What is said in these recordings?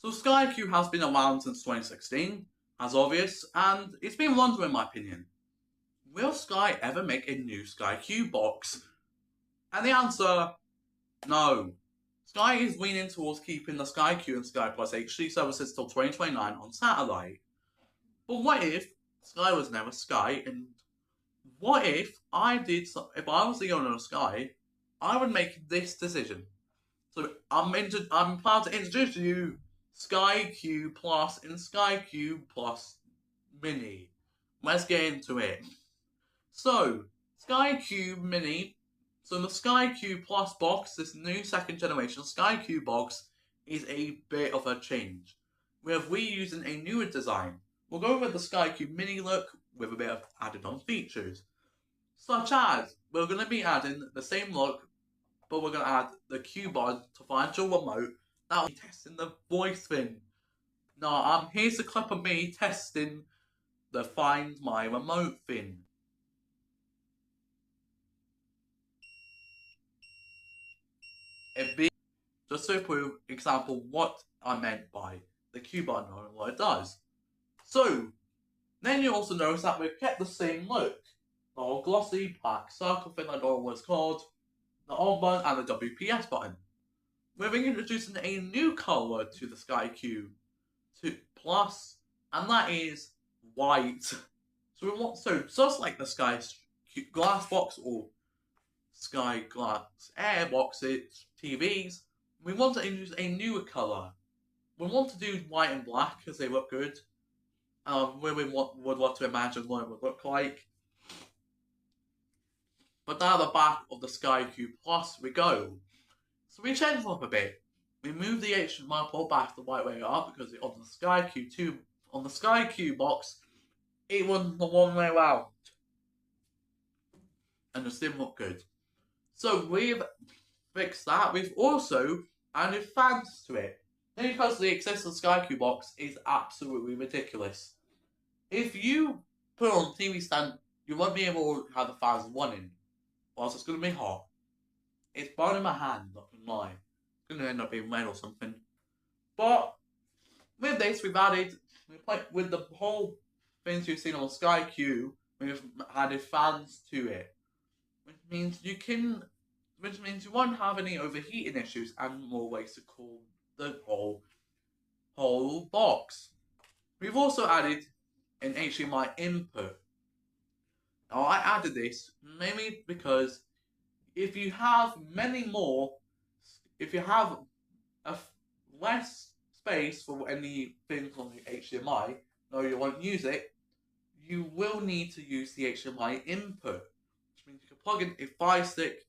So SkyQ has been around since 2016, as obvious, and it's been wondering in my opinion, will Sky ever make a new SkyQ box? And the answer, no. Sky is leaning towards keeping the SkyQ and Sky Plus HD services till 2029 on satellite. But what if Sky was never Sky, and what if if I was the owner of Sky, I would make this decision. So I'm proud to introduce to you Sky Q Plus and Sky Q Plus Mini. Let's get into it. So, Sky Q Mini. So the Sky Q Plus box, this new second generation Sky Q box, is a bit of a change. We're reusing a newer design. We'll go with the Sky Q Mini look with a bit of added on features. Such as, we're going to be adding the same look, but we're going to add the Q bar to find your remote. That'll be testing the voice thing. Now, here's a clip of me testing the Find My Remote thing. Just to prove example what I meant by the Q bar knowing what it does. So, then you also notice that we've kept the same look. The old glossy black circle thing I don't know what it's called, the on button and the WPS button. We're introducing a new colour to the Sky Q Plus, and that is white. So just like the Sky Glass box or Sky Glass Air boxes, TVs, we want to introduce a newer colour. We want to do white and black because they look good. Where we would want to imagine what it would look like. But now the back of the Sky Q Plus we go. So we changed up a bit. We moved the HDMI port back the right way up because on the Sky Q box, it was the one way round. And it didn't look good. So we've fixed that. We've also added fans to it. Because the existing Sky Q box is absolutely ridiculous. If you put it on a TV stand, you won't be able to have the fans running. Or else it's going to be hot. It's burning my hand, not going to lie. It's going to end up being red or something. But with this, we've with the whole things you've seen on Sky Q, we've added fans to it. Which means you won't have any overheating issues and more ways to cool the whole box. We've also added an HDMI input. Now I added this mainly because if you have less space for any things on the HDMI, no, you won't use it, you will need to use the HDMI input, which means you can plug in a Fire Stick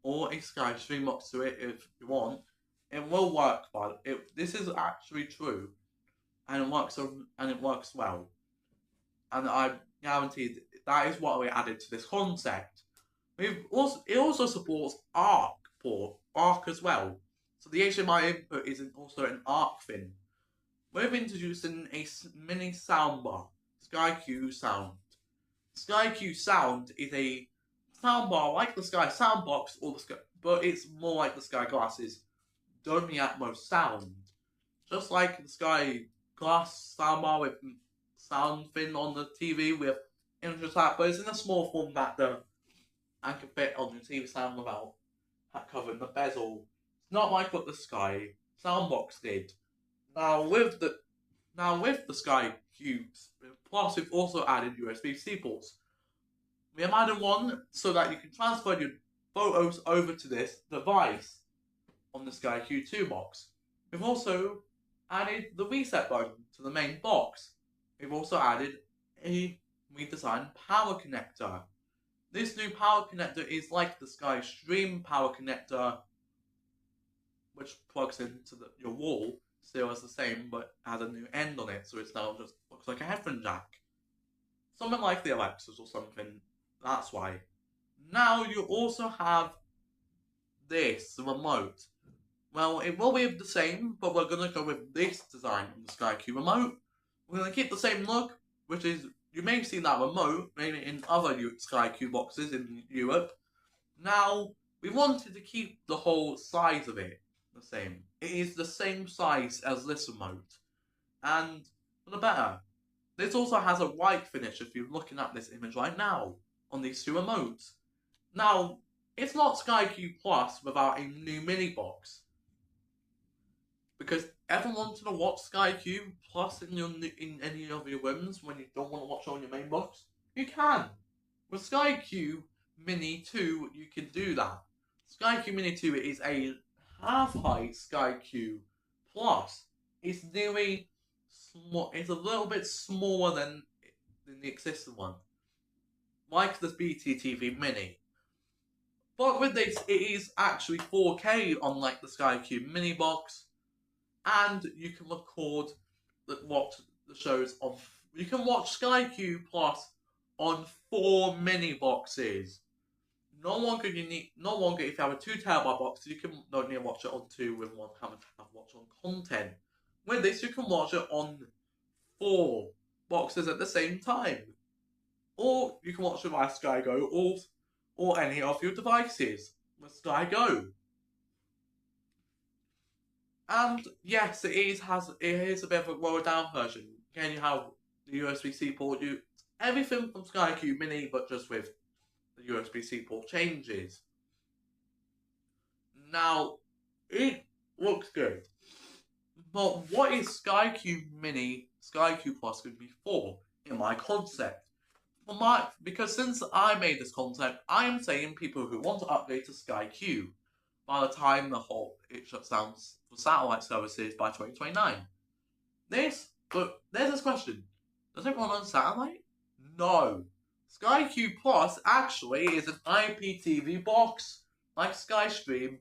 or a Sky Stream box to it if you want. It will work, but this is actually true, and it works well. And I guarantee that is what we added to this concept. It also supports ARC as well. So the HDMI input is also an ARC thing. We're introducing a mini soundbar, Sky Q Sound. Sky Q Sound is a soundbar like the Sky Soundbox, but it's more like the Sky Glasses Dolby Atmos sound. Just like the Sky Glass soundbar with sound thing on the TV with introduced that, but it's in a small form factor and can fit on your TV sound without covering the bezel. It's not like what the Sky Soundbox did. Now with the Sky Q Plus, we've also added USB-C ports. We have added one so that you can transfer your photos over to this device on the Sky Q2 box. We've also added the reset button to the main box. We've also added a redesigned power connector. This new power connector is like the Sky Stream power connector, which plugs into your wall, still is the same, but has a new end on it, so it's now just looks like a headphone jack. Something like the Alexas or something, that's why. Now you also have this, the remote. Well, it will be the same, but we're going to go with this design on the Sky Q remote. We're going to keep the same look, which is, you may have seen that remote, maybe in other Sky Q boxes in Europe. Now, we wanted to keep the whole size of it the same. it is the same size as this remote, and for the better. This also has a white finish if you're looking at this image right now on these two remotes. Now, it's not SkyQ Plus without a new mini box. Because ever wanted to watch SkyQ Plus in any of your rooms when you don't want to watch it on your main box? You can. With SkyQ Mini 2, you can do that. SkyQ Mini 2 is a half-height SkyQ Plus. It's nearly small. It's a little bit smaller than the existing one, like the BT TV Mini. But with this, it is actually 4K, unlike the SkyQ Mini box, and you can record watch the shows on. You can watch SkyQ Plus on 4 mini boxes. No longer if you have a 2 terabyte box, you don't need to watch it on 2 with 1 camera to have watch on content. With this, you can watch it on 4 boxes at the same time. Or you can watch it via Sky Go or any of your devices with Sky Go. And yes, it is a bit of a lower down version. Again, you have the USB-C port, everything from SkyQ Mini, but just with the USB-C port changes. Now, it looks good. But what is SkyQ Mini, SkyQ Plus going to be for in my concept? Because since I made this concept, I am saying people who want to upgrade to SkyQ by the time it shuts down for satellite services by 2029. But there's this question. Does it run on satellite? No. SkyQ Plus actually is an IPTV box like SkyStream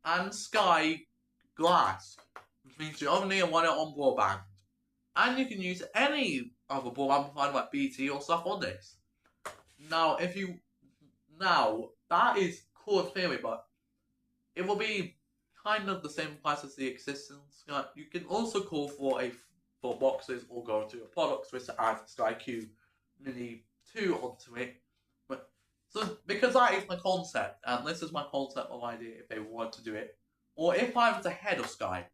and Sky Glass, which means you only run it on broadband. And you can use any other broadband provider like BT or stuff on this. Now, that is cool theory, but it will be kind of the same price as the existing Sky. You can also call for boxes or go to a product switch to add SkyQ Mini 2 onto it. Because that is my concept, and this is my concept of idea if they want to do it, or if I was ahead of Sky.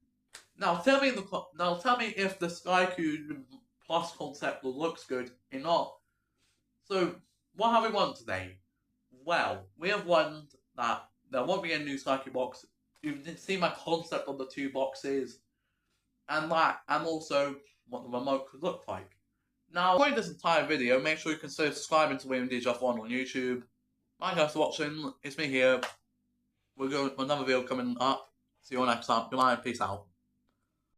Now tell me if the SkyQ Plus concept looks good or not. So what have we won today? Well, we have won that there won't be a new SkyQ box. You've seen my concept of the 2 boxes, and also what the remote could look like. Now, if you enjoyed this entire video, make sure you consider subscribing to William D. Jeff 1 on YouTube. Thank you guys for watching. It's me here. We're going for another video coming up. See you all next time. Goodbye and peace out.